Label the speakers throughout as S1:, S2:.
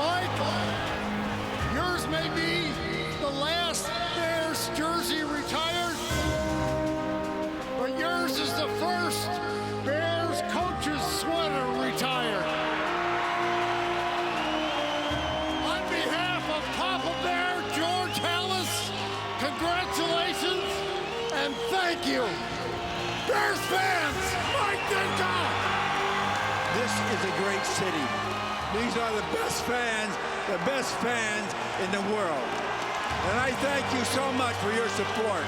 S1: Mike, yours may be the last Bears jersey retired, but yours is the first Bears coach's sweater retired. On behalf of Papa Bear, George Hallis, congratulations and thank you. Bears fans, Mike Ditka!
S2: This is a great city. These are the best fans in the world. And I thank you so much for your support.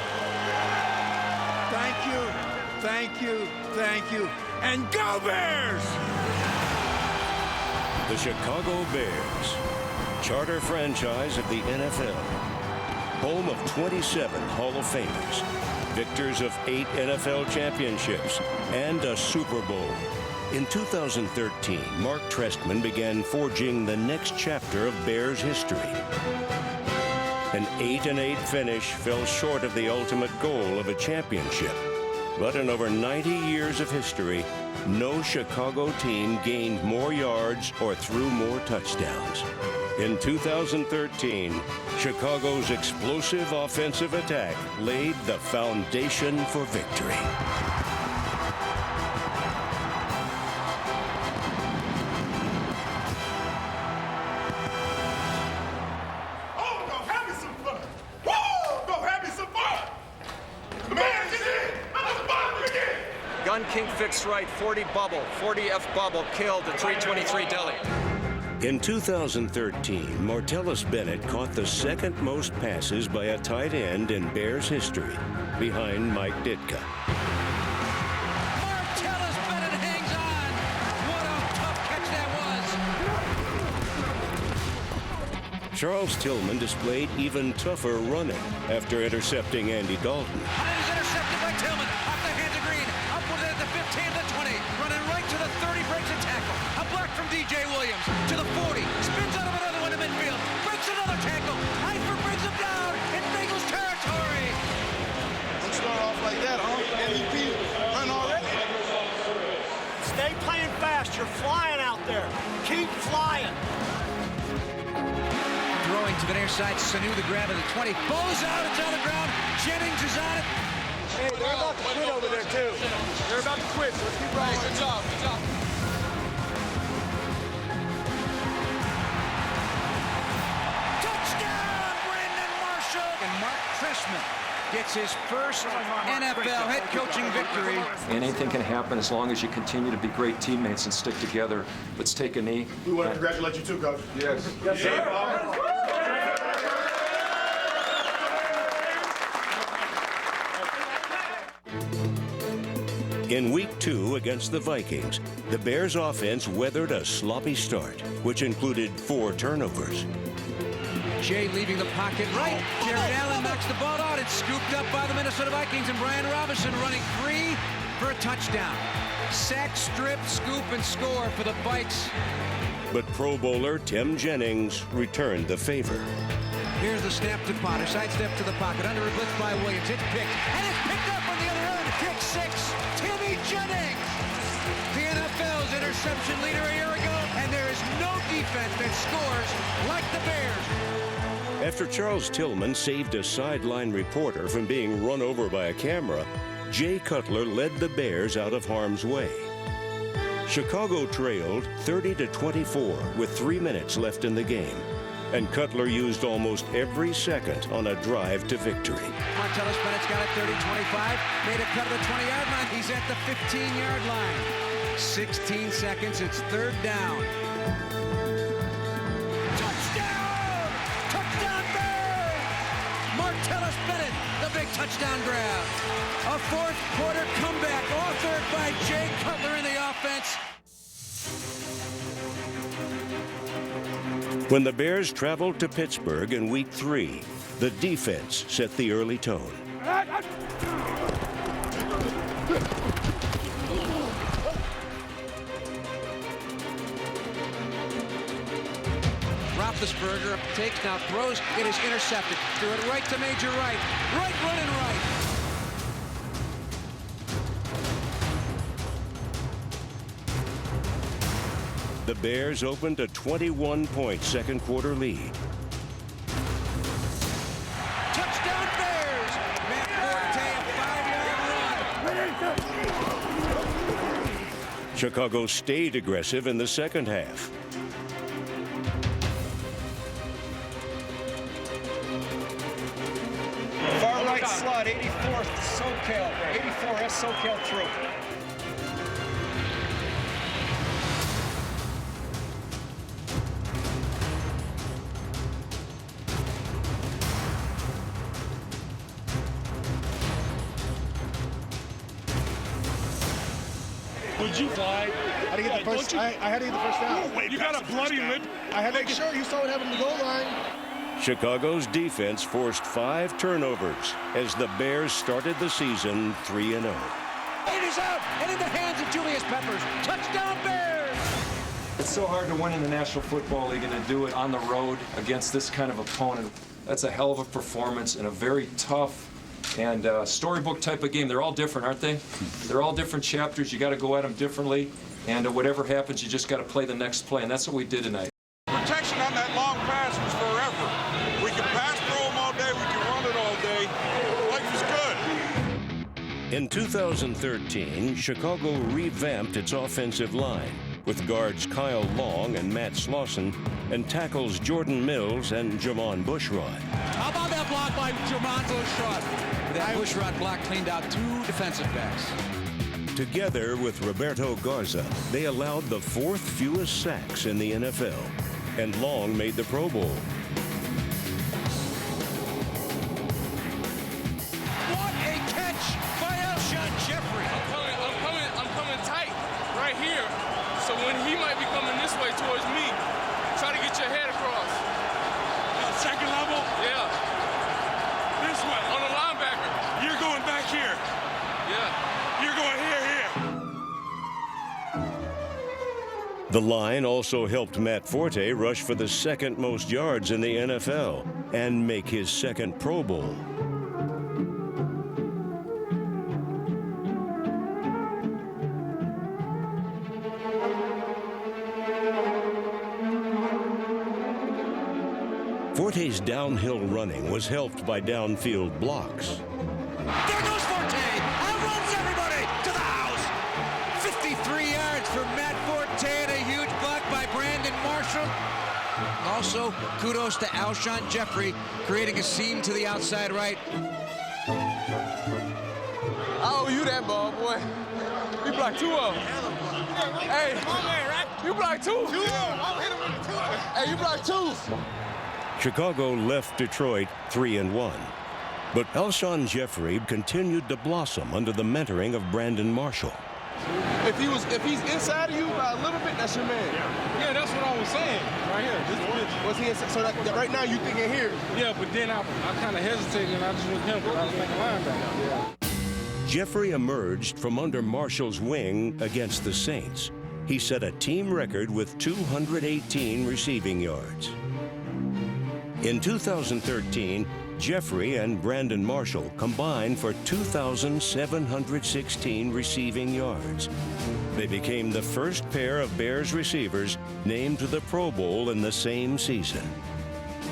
S2: Thank you, thank you, thank you, and go Bears!
S3: The Chicago Bears, charter franchise of the NFL, home of 27 Hall of Famers, victors of 8 NFL championships, and a Super Bowl. In 2013, Mark Trestman began forging the next chapter of Bears history. An 8-8 finish fell short of the ultimate goal of a championship. But in over 90 years of history, no Chicago team gained more yards or threw more touchdowns. In 2013, Chicago's explosive offensive attack laid the foundation for victory.
S4: Gun King fixed right, 40 bubble, 40 F bubble, killed at 323 Deli.
S3: In 2013, Martellus Bennett caught the second most passes by a tight end in Bears history, behind Mike Ditka.
S5: Martellus Bennett hangs on. What a tough catch that was.
S3: Charles Tillman displayed even tougher running after intercepting Andy Dalton.
S5: And he's intercepted by Tillman. Off the hands of Green. Up with it at the 15, the 20. Running right to the 30, breaks a tackle. A block from DJ Williams to the 40. Spins out of another one to midfield. Breaks another tackle. Eifert brings him down in Bengals territory.
S6: Don't start off like that, huh? MVP run already.
S7: Stay playing fast. You're flying out there. Keep flying.
S5: Throwing to the near side. Sanu the grab of the 20. Bows out. It's on the ground. Jennings is on it.
S7: Hey, they're about to quit over there, too. They're about to quit, so let's keep rolling.
S6: Good job, good job.
S5: Touchdown, Brandon Marshall. And Mark Trestman gets his first NFL head coaching victory.
S8: And anything can happen as long as you continue to be great teammates and stick together. Let's take a knee.
S6: We want to congratulate you too, Coach.
S8: Yes.
S6: Yes, sir.
S3: In Week 2 against the Vikings, the Bears offense weathered a sloppy start, which included 4 turnovers.
S5: Jay leaving the pocket right. Jared Allen knocks the ball out. It's scooped up by the Minnesota Vikings, and Brian Robinson running free for a touchdown. Sack, strip, scoop, and score for the Vikes.
S3: But Pro Bowler Tim Jennings returned the favor.
S5: Here's the snap to Potter. Sidestep to the pocket. Under a blitz by Williams. It's picked. And it's picked up on the other end. Pick 6. Timmy Jennings. The NFL's interception leader a year ago. And there is no defense that scores like the Bears.
S3: After Charles Tillman saved a sideline reporter from being run over by a camera, Jay Cutler led the Bears out of harm's way. Chicago trailed 30-24 with 3 minutes left in the game, and Cutler used almost every second on a drive to victory.
S5: Martellus Bennett's got it 30-25, made a cut at the 20-yard line. He's at the 15-yard line. 16 seconds, it's 3rd down. Touchdown! Touchdown Bears! Martellus Bennett, the big touchdown grab. A 4th quarter comeback authored by Jay Cutler in the offense.
S3: When the Bears traveled to Pittsburgh in Week 3, the defense set the early tone.
S5: Roethlisberger takes now, throws, it is intercepted. Threw it right to Major Wright. Wright running right.
S3: The Bears opened a 21-point second-quarter lead.
S5: Touchdown Bears! Matt Forte, a 5-yard run.
S3: Chicago stayed aggressive in the second half.
S4: Far right slot, 84th SoCal. 84th SoCal through.
S6: Would you fly? I had to get the first. I had to get the first down.
S9: You got a bloody lip.
S6: I had to make sure you saw what happened in the goal line.
S3: Chicago's defense forced 5 turnovers as the Bears started the season 3-0.
S5: It is out and in the hands of Julius Peppers. Touchdown Bears!
S8: It's so hard to win in the National Football League and to do it on the road against this kind of opponent. That's a hell of a performance in a very tough and storybook type of game. They're all different, aren't they? They're all different chapters. You got to go at them differently, and whatever happens, you just got to play the next play, and that's what we did tonight.
S9: Protection on that long pass was forever. We can pass throw them all day. We can run it all day. Life is good.
S3: In 2013, Chicago revamped its offensive line with guards Kyle Long and Matt Slauson and tackles Jordan Mills and Jamon Bushrod.
S5: How about that block by Jamon Bushrod? That Bushrod block cleaned out 2 defensive backs.
S3: Together with Roberto Garza, they allowed the 4th fewest sacks in the NFL, and Long made the Pro Bowl.
S5: What a catch by Alshon Jeffrey!
S10: I'm coming tight right here. So when he might be coming this way towards me, try to get your head across.
S9: Second level?
S10: Yeah.
S9: This way.
S10: On the linebacker.
S9: You're going back here.
S10: Yeah.
S9: You're going here.
S3: The line also helped Matt Forte rush for the 2nd most yards in the NFL and make his 2nd Pro Bowl. Forte's downhill running was helped by downfield blocks.
S5: There goes Forte! Outruns everybody to the house! 53 yards for Matt Forte and a huge block by Brandon Marshall. Also, kudos to Alshon Jeffrey, creating a seam to the outside right.
S10: I owe you that ball, boy. You blocked 2 of them. Hey, you blocked 2. Hey, you blocked 2.
S3: Chicago left Detroit 3-1. But Alshon Jeffrey continued to blossom under the mentoring of Brandon Marshall.
S10: If he's inside of you by a little bit, that's your man. Yeah, that's what I was saying right here. Was he inside? So that right now you thinking here? Yeah, but then I kind of hesitated and I just went him because I was making linebacker. Yeah.
S3: Jeffrey emerged from under Marshall's wing against the Saints. He set a team record with 218 receiving yards. In 2013, Jeffrey and Brandon Marshall combined for 2,716 receiving yards. They became the first pair of Bears receivers named to the Pro Bowl in the same season.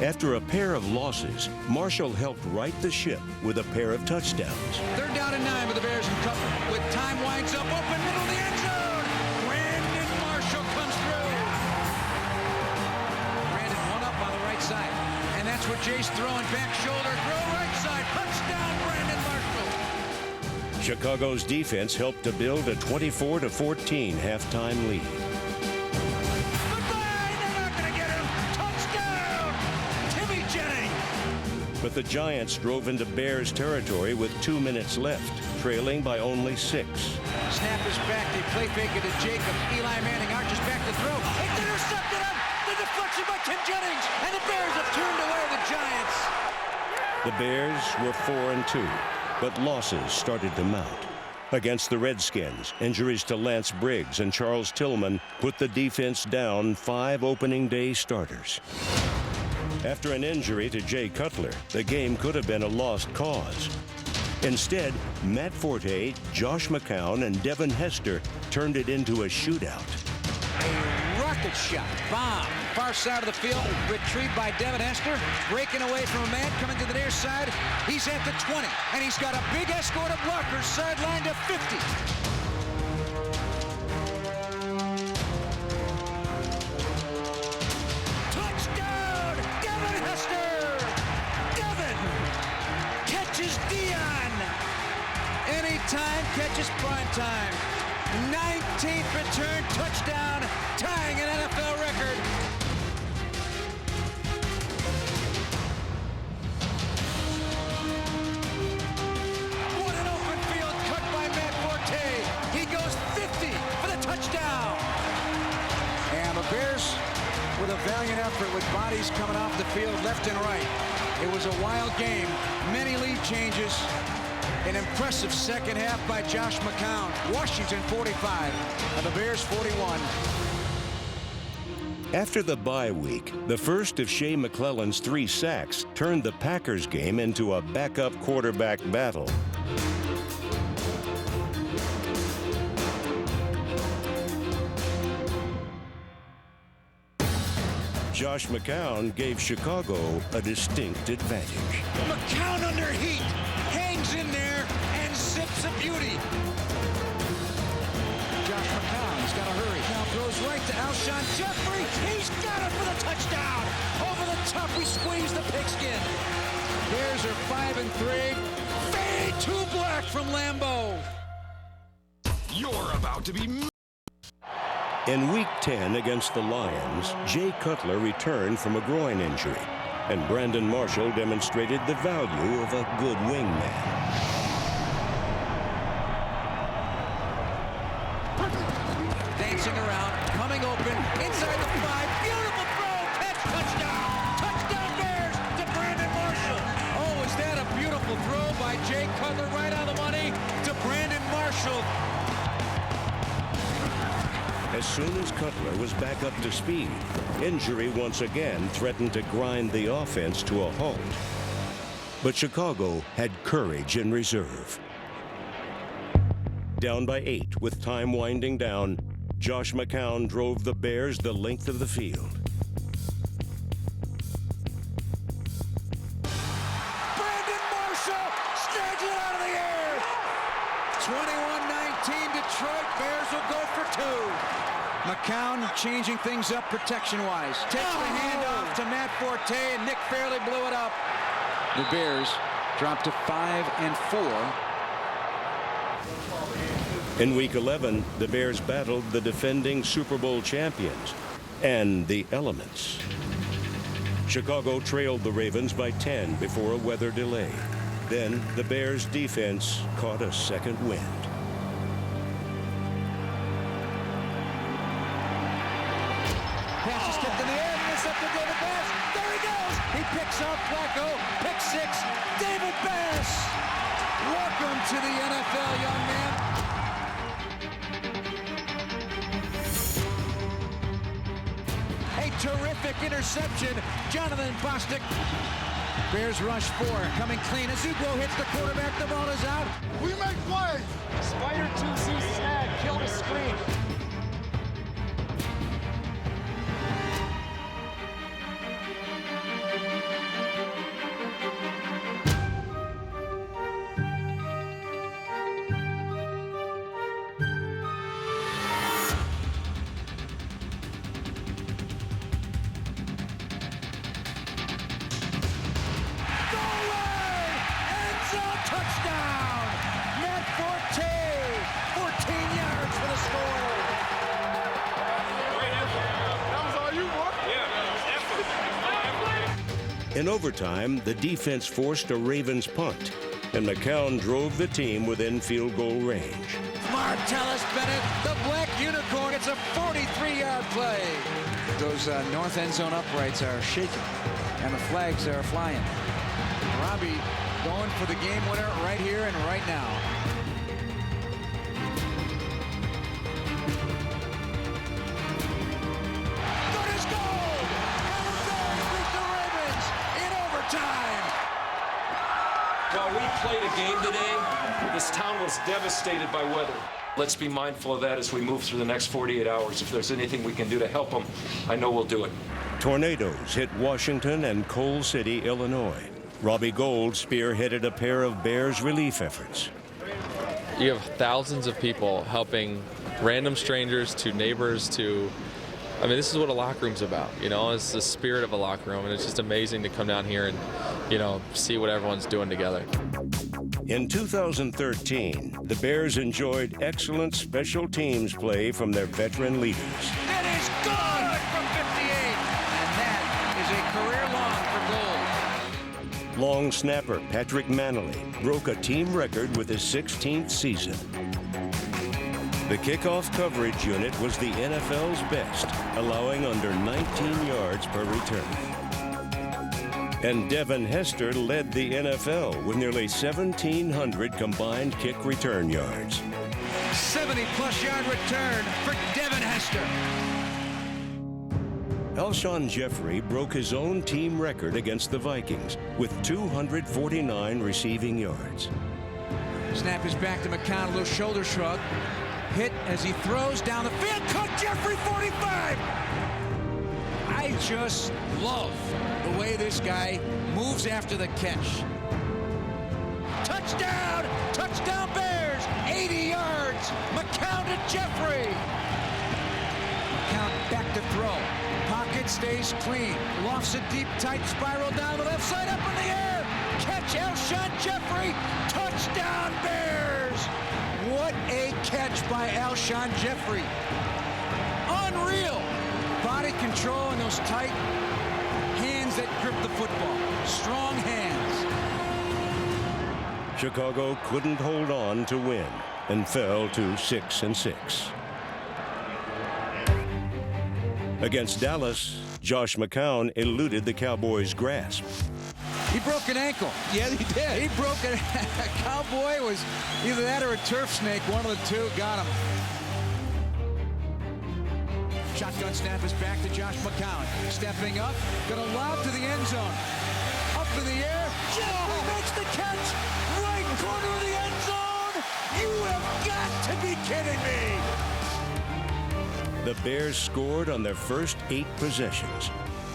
S3: After a pair of losses, Marshall helped right the ship with a pair of touchdowns.
S5: 3rd down and 9 with the Bears in cover. With time winds up, open middle of the end zone. Brandon Marshall comes through. Brandon one up on the right side. And that's where Jace throwing back shoulder, throw right side. Touchdown, Brandon Marshall.
S3: Chicago's defense helped to build a 24-14 halftime lead.
S5: Goodbye, they're not going to get him. Touchdown, Timmy Jennings.
S3: But the Giants drove into Bears territory with 2 minutes left, trailing by only 6.
S5: Snap is back, they play fake it to Jacobs. Eli Manning arches back to throw. It's intercepted him. The deflection by Tim Jennings, and the Bears have turned away the Giants.
S3: The Bears were 4-2, but losses started to mount. Against the Redskins, injuries to Lance Briggs and Charles Tillman put the defense down 5 opening day starters. After an injury to Jay Cutler, the game could have been a lost cause. Instead, Matt Forte, Josh McCown, and Devin Hester turned it into a shootout.
S5: A rocket Good shot. Bomb. Far side of the field. Retrieved by Devin Hester. Breaking away from a man coming to the near side. He's at the 20. And he's got a big escort of blockers sidelined to 50. Touchdown! Devin Hester! Devin catches Dion. Anytime catches prime time. 19th return touchdown, tying an NFL record. What an open field cut by Matt Forte. He goes 50 for the touchdown. And the Bears with a valiant effort with bodies coming off the field left and right. It was a wild game, many lead changes. An impressive second half by Josh McCown. Washington 45 and the Bears 41.
S3: After the bye week, the first of Shea McClellan's 3 sacks turned the Packers game into a backup quarterback battle. Josh McCown gave Chicago a distinct advantage.
S5: McCown under heat, hangs in there and zips a beauty. Josh McCown, he's got to hurry. Now throws right to Alshon Jeffrey. He's got it for the touchdown. Over the top, we squeeze the pigskin. Bears are 5-3. Fade to black from Lambeau.
S11: You're about to be...
S3: In Week 10 against the Lions, Jay Cutler returned from a groin injury, and Brandon Marshall demonstrated the value of a good wingman.
S5: Dancing around, coming open, inside the 5, beautiful throw, catch, touchdown! Touchdown Bears to Brandon Marshall! Oh, is that a beautiful throw by Jay Cutler right on the money to Brandon Marshall.
S3: As soon as Cutler was back up to speed, injury once again threatened to grind the offense to a halt. But Chicago had courage in reserve. Down by 8 with time winding down, Josh McCown drove the Bears the length of the field.
S5: Brandon Marshall snags it out of the air. 21-19 Detroit. Bears will go for 2. McCown changing things up protection-wise. Takes the handoff to Matt Forte, and Nick Fairley blew it up. The Bears dropped to 5-4.
S3: In Week 11, the Bears battled the defending Super Bowl champions and the elements. Chicago trailed the Ravens by 10 before a weather delay. Then the Bears' defense caught a second wind.
S5: Pass is tipped in the air. It's up to David Bass. There he goes. He picks up Flacco. Pick 6. David Bass. Welcome to the NFL, young man. A terrific interception. Jonathan Bostic. Bears rush 4. Coming clean. Azugbo hits the quarterback. The ball is out.
S1: We make plays.
S7: Spider 2C snag. Killed a screen.
S5: Touchdown! Matt Forte, 14 yards for the score.
S6: That was all you, boy.
S3: In overtime, the defense forced a Ravens punt, and McCown drove the team within field goal range.
S5: Martellus Bennett, the black unicorn, it's a 43-yard play. Those north end zone uprights are shaking, and the flags are flying. Robbie going for the game winner right here and right now. Good as gold! And the Bears beat the Ravens in overtime.
S8: While we played a game today, this town was devastated by weather. Let's be mindful of that as we move through the next 48 hours. If there's anything we can do to help them, I know we'll do it.
S3: Tornadoes hit Washington and Coal City, Illinois. Robbie Gold spearheaded a pair of Bears relief efforts.
S12: You have thousands of people helping random strangers to neighbors to, I mean, this is what a locker room's about, you know, it's the spirit of a locker room, and it's just amazing to come down here and, you know, see what everyone's doing together.
S3: In 2013, the Bears enjoyed excellent special teams play from their veteran leaders.
S5: It is good from 58, and that is a career long for Gold.
S3: Long snapper Patrick Manley broke a team record with his 16th season. The kickoff coverage unit was the NFL's best, allowing under 19 yards per return. And Devin Hester led the NFL with nearly 1,700 combined kick return yards.
S5: 70-plus yard return for Devin Hester.
S3: Alshon Jeffrey broke his own team record against the Vikings with 249 receiving yards.
S5: Snap is back to McCown, a little shoulder shrug. Hit as he throws down the field. Caught Jeffrey, 45! I just love the way this guy moves after the catch. Touchdown! Touchdown Bears! 80 yards! McCown to Jeffrey! McCown back to throw. Pocket stays clean. Lofts a deep, tight spiral down the left side, up in the air. Catch, Alshon Jeffrey. Touchdown Bears! What a catch by Alshon Jeffrey. Unreal. Body control and those tight hands that grip the football. Strong hands.
S3: Chicago couldn't hold on to win and fell to 6-6. Against Dallas, Josh McCown eluded the Cowboys' grasp.
S5: He broke an ankle.
S10: Yeah, he did.
S5: He broke a Cowboy was either that or a turf snake. One of the two got him. Shotgun snap is back to Josh McCown. Stepping up, gonna lob to the end zone. Up in the air, Jeffrey makes the catch. Right corner of the end zone. You have got to be kidding me.
S3: The Bears scored on their first 8 possessions.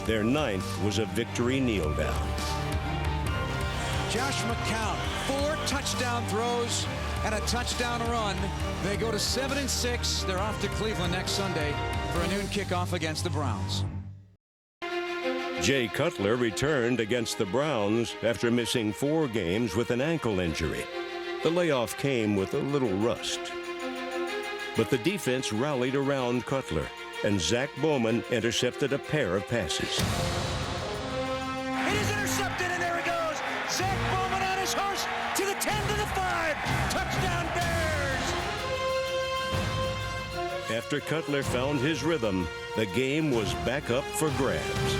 S3: Their 9th was a victory kneel down.
S5: Josh McCown, 4 touchdown throws and a touchdown run. They go to 7-6. They're off to Cleveland next Sunday for a noon kickoff against the Browns.
S3: Jay Cutler returned against the Browns after missing 4 games with an ankle injury. The layoff came with a little rust. But the defense rallied around Cutler, and Zach Bowman intercepted a pair of passes.
S5: It is intercepted, and there he goes. Zach Bowman on his horse to the 10 to the 5. Touchdown Bears.
S3: After Cutler found his rhythm, the game was back up for grabs.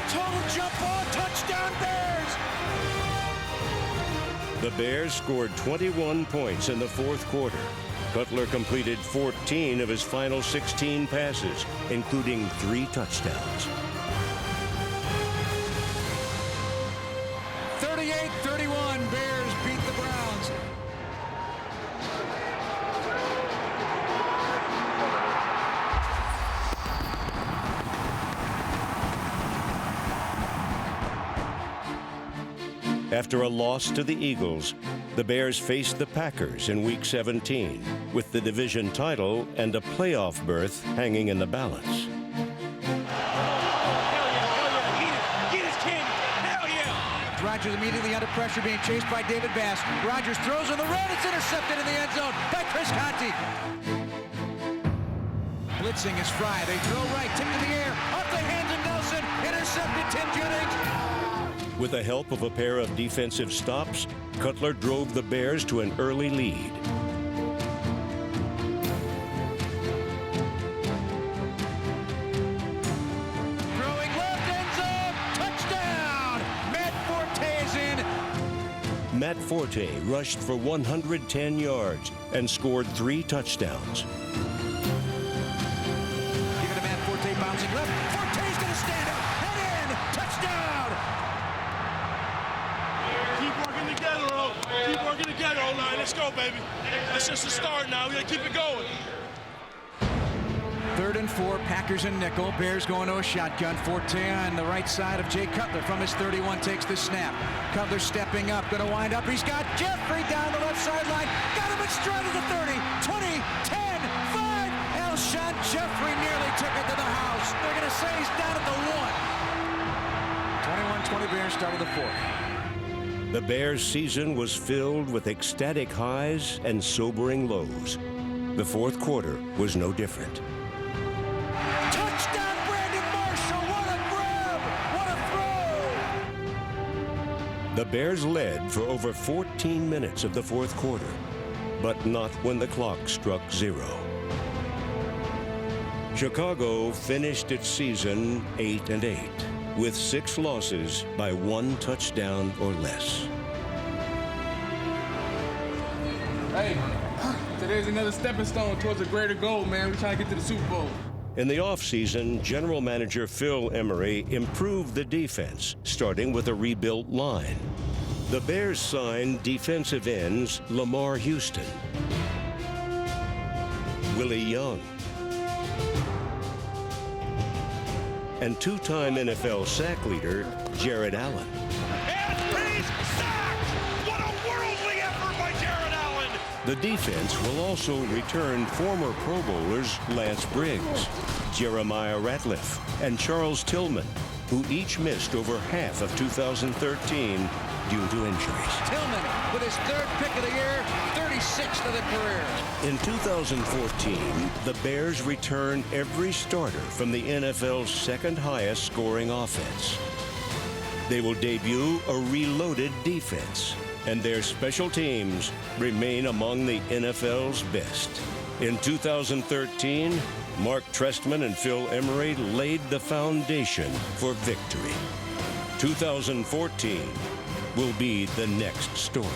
S5: Total jump ball, touchdown Bears!
S3: The Bears scored 21 points in the 4th quarter. Cutler completed 14 of his final 16 passes, including 3 touchdowns.
S5: 38-31, Bears beat the Browns.
S3: After a loss to the Eagles, the Bears faced the Packers in Week 17, with the division title and a playoff berth hanging in the balance.
S5: Rodgers immediately under pressure, being chased by David Bass. Rodgers throws on the run. It's intercepted in the end zone by Chris Conte. Blitzing is Fry. They throw right, tip to the air, off the hands of Nelson. Intercepted, Tim Jennings.
S3: With the help of a pair of defensive stops, Cutler drove the Bears to an early lead.
S5: Throwing left end zone, touchdown! Matt Forte is in.
S3: Matt Forte rushed for 110 yards and scored 3 touchdowns.
S5: Give it to Matt Forte, bouncing left. Forte
S10: Keep working together, O-line. Let's go, baby. That's just the start now. We got to keep it going.
S5: 3rd and 4, Packers and nickel. Bears going to a shotgun. Forte on the right side of Jay Cutler from his 31 takes the snap. Cutler stepping up, going to wind up. He's got Jeffrey down the left sideline. Got him in stride at the 30, 20, 10, 5. Alshon Jeffrey nearly took it to the house. They're going to say he's down at the 1. 21-20 Bears started the 4th.
S3: The Bears' season was filled with ecstatic highs and sobering lows. The 4th quarter was no different.
S5: Touchdown, Brandon Marshall! What a grab! What a throw!
S3: The Bears led for over 14 minutes of the 4th quarter, but not when the clock struck 0. Chicago finished its season 8-8, with 6 losses by 1 touchdown or less.
S10: Hey, today's another stepping stone towards a greater goal, man. We're trying to get to the Super Bowl.
S3: In the offseason, general manager Phil Emery improved the defense, starting with a rebuilt line. The Bears signed defensive ends Lamar Houston, Willie Young, and 2-time NFL sack leader Jared Allen. The defense will also return former Pro Bowlers Lance Briggs, Jeremiah Ratliff, and Charles Tillman, who each missed over half of 2013 due to injuries.
S5: Tillman with his 3rd pick of the year, 36th of the career.
S3: In 2014, the Bears returned every starter from the NFL's 2nd highest scoring offense. They will debut a reloaded defense, and their special teams remain among the NFL's best. In 2013, Mark Trestman and Phil Emery laid the foundation for victory. 2014 will be the next story.